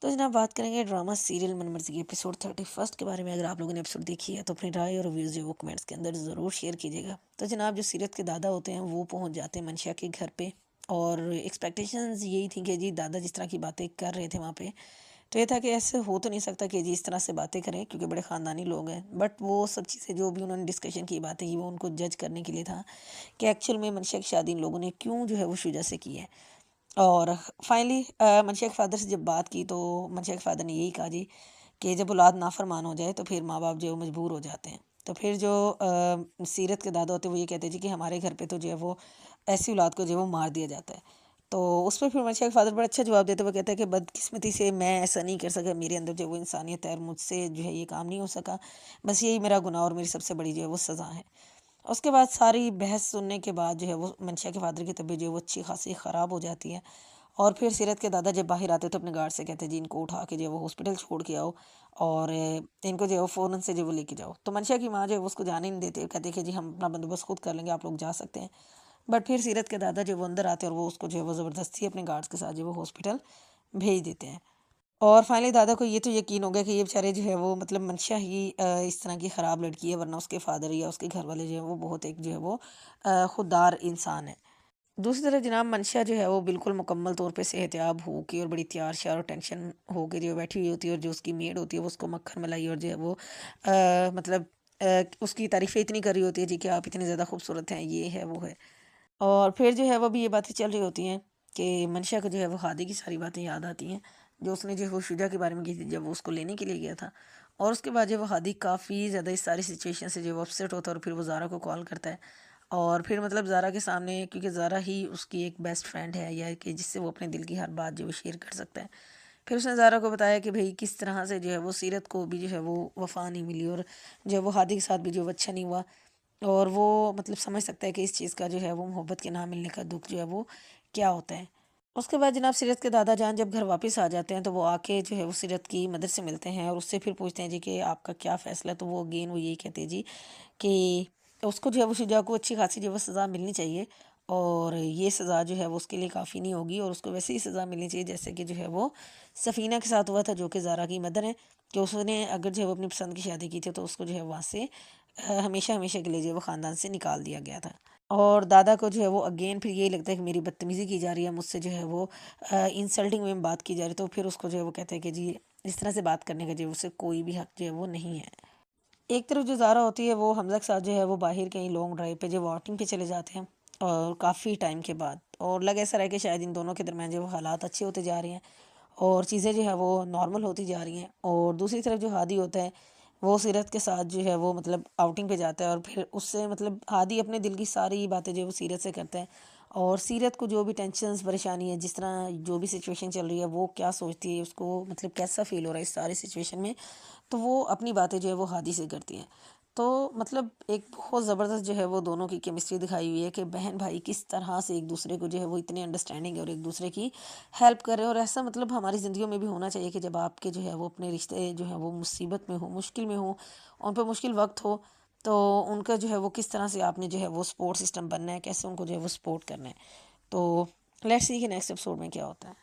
تو جناب بات کریں گے ڈرامہ سیریل من مرضی ایپیسوڈ 31 کے بارے میں۔ اگر آپ لوگوں نے ایپیسوڈ دیکھی ہے تو اپنی رائے اور ریویوز جو وہ کمنٹس کے اندر ضرور شیئر کیجیے گا۔ تو جناب جو سیرت کے دادا ہوتے ہیں وہ پہنچ جاتے ہیں منشا کے گھر پہ، اور ایکسپیکٹیشنز یہی تھیں کہ جی دادا جس طرح کی باتیں کر رہے تھے وہاں پہ، تو یہ تھا کہ ایسے ہو تو نہیں سکتا کہ جی اس طرح سے باتیں کریں کیونکہ بڑے خاندانی لوگ ہیں، بٹ وہ سب چیزیں جو بھی انہوں نے ڈسکشن کی باتیں کی وہ ان کو جج کرنے کے لیے تھا کہ ایکچوئل میں منشا کی شادی ان لوگوں نے کیوں جو ہے وہ شجاع سے کی ہے۔ اور فائنلی منشا کے فادر سے جب بات کی تو منشا کے فادر نے یہی کہا جی کہ جب اولاد نافرمان ہو جائے تو پھر ماں باپ جو ہے وہ مجبور ہو جاتے ہیں۔ تو پھر جو سیرت کے دادا ہوتے ہیں وہ یہ کہتے ہیں جی کہ ہمارے گھر پہ تو جو ہے وہ ایسی اولاد کو جو ہے وہ مار دیا جاتا ہے۔ تو اس پہ پھر منشا کے فادر بڑا اچھا جواب دیتے، وہ کہتا ہے کہ بدقسمتی سے میں ایسا نہیں کر سکا، میرے اندر جو ہے وہ انسانیت ہے اور مجھ سے جو ہے یہ کام نہیں ہو سکا، بس یہی میرا گناہ اور میری سب سے بڑی جو ہے وہ سزا ہے۔ اس کے بعد ساری بحث سننے کے بعد جو ہے وہ منشا کے فادر کی طبیعت جو ہے وہ اچھی خاصی خراب ہو جاتی ہے، اور پھر سیرت کے دادا جب باہر آتے تو اپنے گارڈ سے کہتے ہیں جی ان کو اٹھا کے جو ہے وہ ہاسپٹل چھوڑ کے آؤ، اور ان کو جو ہے وہ فوراً سے جو وہ لے کے جاؤ۔ تو منشا کی ماں جو ہے وہ اس کو جانے نہیں دیتے، کہتے کہ جی ہم اپنا بندوبست خود کر لیں گے، آپ لوگ جا سکتے ہیں۔ بٹ پھر سیرت کے دادا جو وہ اندر آتے ہیں اور وہ اس کو جو ہے وہ زبردستی اپنے گارڈز کے ساتھ جو وہ ہاسپٹل بھیج دیتے ہیں۔ اور فائنلی دادا کو یہ تو یقین ہو گیا کہ یہ بیچارے جو ہے وہ مطلب منشا ہی اس طرح کی خراب لڑکی ہے، ورنہ اس کے فادر یا اس کے گھر والے جو ہے وہ بہت ایک جو ہے وہ خوددار انسان ہے۔ دوسری طرف جناب منشا جو ہے وہ بالکل مکمل طور پہ صحت یاب ہو کے اور بڑی تیار شیار اور ٹینشن ہو کے جو بیٹھی ہوئی ہوتی ہے، اور جو اس کی میڈ ہوتی ہے وہ اس کو مکھن ملائی اور جو ہے وہ مطلب اس کی تعریفیں اتنی کر رہی ہوتی ہے جی کہ آپ اتنی زیادہ خوبصورت ہیں، یہ ہے وہ ہے۔ اور پھر جو ہے وہ بھی یہ باتیں چل رہی ہوتی ہیں کہ منشا کو جو ہے وہ ہادی کی ساری باتیں یاد آتی ہیں جو اس نے جو ہے وہ شجا کے بارے میں کی تھی جب وہ اس کو لینے کے لیے گیا تھا۔ اور اس کے بعد جو وہ ہادی کافی زیادہ اس ساری سچویشن سے جو وہ اپسیٹ ہوتا ہے، اور پھر وہ زارا کو کال کرتا ہے، اور پھر مطلب زارا کے سامنے، کیونکہ زارا ہی اس کی ایک بیسٹ فرینڈ ہے، یا کہ جس سے وہ اپنے دل کی ہر بات جو وہ شیئر کر سکتا ہے، پھر اس نے زارا کو بتایا کہ بھئی کس طرح سے جو ہے وہ سیرت کو بھی جو ہے وہ وفا نہیں ملی، اور جو ہے وہ ہادی کے ساتھ بھی جو وہ اچھا نہیں ہوا، اور وہ مطلب سمجھ سکتا ہے کہ اس چیز کا جو ہے وہ محبت کے نہ ملنے کا دکھ جو ہے وہ کیا ہوتا ہے۔ اس کے بعد جناب سیرت کے دادا جان جب گھر واپس آ جاتے ہیں تو وہ آ کے جو ہے وہ سیرت کی مدر سے ملتے ہیں، اور اس سے پھر پوچھتے ہیں جی کہ آپ کا کیا فیصلہ ہے۔ تو وہ اگین وہ یہی کہتے ہیں جی کہ اس کو جو ہے وہ شجاع کو اچھی خاصی جو ہے وہ سزا ملنی چاہیے، اور یہ سزا جو ہے وہ اس کے لیے کافی نہیں ہوگی، اور اس کو ویسے ہی سزا ملنی چاہیے جیسے کہ جو ہے وہ سفینہ کے ساتھ ہوا تھا، جو کہ زارا کی مدر ہے، کہ اس نے اگر جو ہے وہ اپنی پسند کی شادی کی تھی تو اس کو جو ہے وہاں سے ہمیشہ ہمیشہ کے لیے جو ہے وہ خاندان سے نکال دیا گیا تھا۔ اور دادا کو جو ہے وہ اگین پھر یہی لگتا ہے کہ میری بدتمیزی کی جا رہی ہے، مجھ سے جو ہے وہ انسلٹنگ وے میں بات کی جا رہی ہے، تو پھر اس کو جو ہے وہ کہتے ہیں کہ جی اس طرح سے بات کرنے کا جو ہے اسے کوئی بھی حق جو ہے وہ نہیں ہے۔ ایک طرف جو زارا ہوتی ہے وہ حمزہ کے ساتھ جو ہے وہ باہر کہیں لانگ ڈرائیو پہ جو آؤٹنگ پہ چلے جاتے ہیں، اور کافی ٹائم کے بعد، اور لگ ایسا رہا کہ شاید ان دونوں کے درمیان جو وہ حالات اچھے ہوتے جا رہے ہیں اور چیزیں جو ہے وہ نارمل ہوتی جا رہی ہیں۔ اور دوسری طرف جو ہادی ہوتا ہے وہ سیرت کے ساتھ جو ہے وہ مطلب آؤٹنگ پہ جاتا ہے، اور پھر اس سے مطلب ہادی اپنے دل کی ساری باتیں جو ہے وہ سیرت سے کرتا ہے، اور سیرت کو جو بھی ٹینشنز پریشانی ہے، جس طرح جو بھی سچویشن چل رہی ہے، وہ کیا سوچتی ہے، اس کو مطلب کیسا فیل ہو رہا ہے اس ساری سچویشن میں، تو وہ اپنی باتیں جو ہے وہ ہادی سے کرتی ہیں۔ تو مطلب ایک بہت زبردست جو ہے وہ دونوں کی کیمسٹری دکھائی ہوئی ہے کہ بہن بھائی کس طرح سے ایک دوسرے کو جو ہے وہ اتنے انڈرسٹینڈنگ اور ایک دوسرے کی ہیلپ کر رہے ہیں۔ اور ایسا مطلب ہماری زندگیوں میں بھی ہونا چاہیے کہ جب آپ کے جو ہے وہ اپنے رشتے جو ہیں وہ مصیبت میں ہوں، مشکل میں ہوں، ان پہ مشکل وقت ہو، تو ان کا جو ہے وہ کس طرح سے آپ نے جو ہے وہ سپورٹ سسٹم بننا ہے، کیسے ان کو جو ہے وہ سپورٹ کرنا ہے۔ تو لیٹس سی کہ نیکسٹ ایپیسوڈ میں کیا ہوتا ہے۔